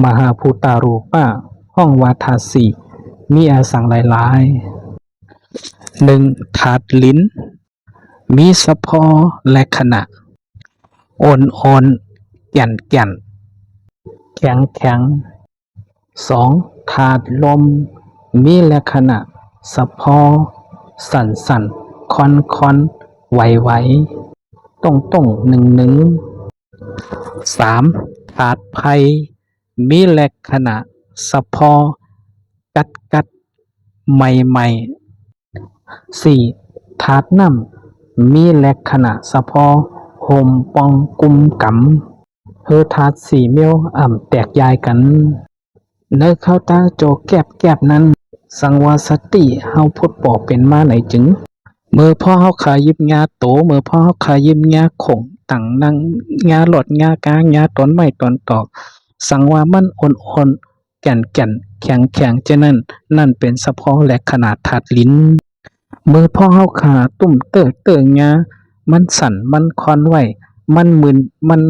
มหาภูตารูปะห้องวาทาสีมีอาสังหลายๆหนึ่งถาดลิ้นมีสะพอและขณะโอนโอนแก่นแก่นแข็งแข็งสองถาดลมมีลักษณะสะพอสั่นสั่นคอนคอนไหวไหวตรงตรงหนึ่งหนึ่งสามถาดไพมีลักษณะสะพอกัดกัดใหม่ใหม่สี่ถาดน้ำมีลักษณะสะพอโฮมปองกุมกำเฮอถาดสี่เมียวแตกยายกันเนื้อเข้าตาโจแกบแกบนั้นสังวาสติเฮาพุทธปอเป็นมาไหนจึงเมื่อพ่อเฮาขายิบงาโตเมื่อพ่อเฮาขายิบงาขงตั้งนั่งงาหลดงากางาต้นไม้ต้นตอกสังว่ามันอ่อนๆแก่นแก่นแข็งแข็งเช่นนั้นนั่นเป็นสะพอและขนาดถาดลิ้นเมื่อพ่อเฮาขาตุ่มเตอะงามันสั่นมันคอนไหวมันมึนมัน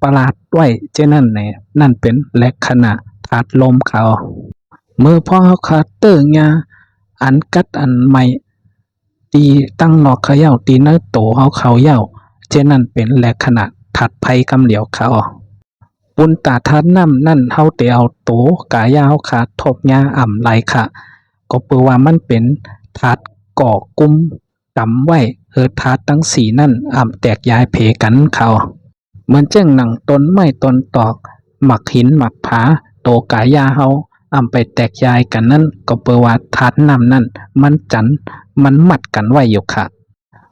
ประหลาดไหวเช่นนั้นเนี่ยนั่นเป็นและขนาดถาดลมเขาเมื่อพ่อเฮาขาเตอะงาอันกัดอันใหม่ตีตั้งนอกเขย่าตีเนื้อโตเฮาเขาเย่าเช่นนั้นเป็นและขนาดถัดไผกำเหลียวเขาปุนตาทัดน้ำนั่นเฮาเตเอาโตกายาเฮาขาทบยาไหลค่ะก็เปือว่ามันเป็นทัดก่อกุ้มกำไว้ทัดทั้งสี่นั่นแตกยายเพกันเขาเหมือนเจ้งหนังต้นไม้ต้นตอกหมักหินหมักผาโตกายาเฮาไปแตกยายกันนั่นก็เปือว่าทัดน้ำนั่นมันจันมันมัดกันไว้อยู่ค่ะ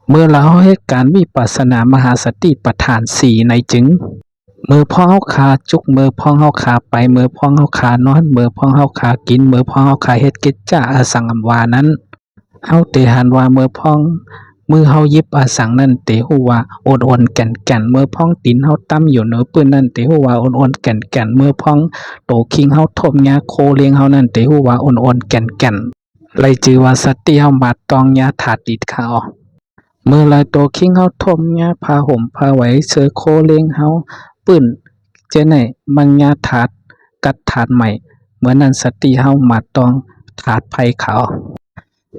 เมื่อเราให้การวิปัสสนามหาสติปัฏฐานสี่ในจึงมือพ่อเฮาขาจุกมือพ่อเฮาขาไปมือพ่อเฮาขานอนมือพ่อเฮาขากินมือพ่อเฮาขาเฮ็ดกิจจาอสังอัมวานั้นเฮาเตหันว่ามือพ่องมือเฮายิบอสังนั้นเตหูว่าโอนโอนแก่นแก่นมือพ่องตีนเฮาตั้มอยู่เหนือปืนนั้นเตหูว่าโอนโอนแก่นแก่นมือพ่องโตคิงเฮาทบยาโคเลี้ยงเฮานั้นเตหูว่าโอนโอนแก่นแก่นเลยจือว่าสติเฮามาตองยาถาดติดเขาเมื่อไรโตคิงเฮาทบยาพาห่มพาไหวเสือโคเลี้ยงเฮาปื้นเจไหนมังยาถาดกัดถาดใหม่เมื่อนั้นสติเฮามาตองถาดไผเขา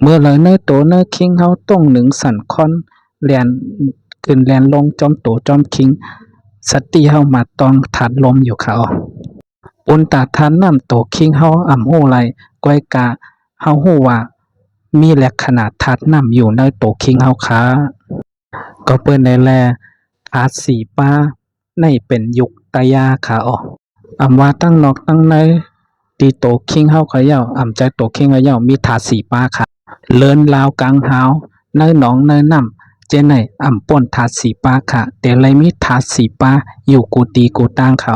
เมื่อเลยเนื้อโตเนื้อคิงเฮาต้องหนึ่งสั่นคอนแลนขึ้นแลนลงจอมโตจอมคิงสติเฮามาตองถาดลมอยู่เขาอุนตาทานน้ำโตคิงเฮาโหไหลก้อยกาเฮาฮู้ว่ามีแลกขนาดถาดน้ำอยู่ในโตคิงเฮาขาก็เปิ้นในแลถาดสีป้าในเป็นยุคตายาขาว่าตั้งนอกตั้งในตีโตคิงเฮาเขย่าใจโตคิงเขย่ามีถาดสีป้าค่ะเลินลาวกลางหาวเนยหนองเนยน้ำเจไหนป่นถาดสีป้าค่ะแต่ไรมีถาดสีป้าอยู่กูตีกูตางค่ะ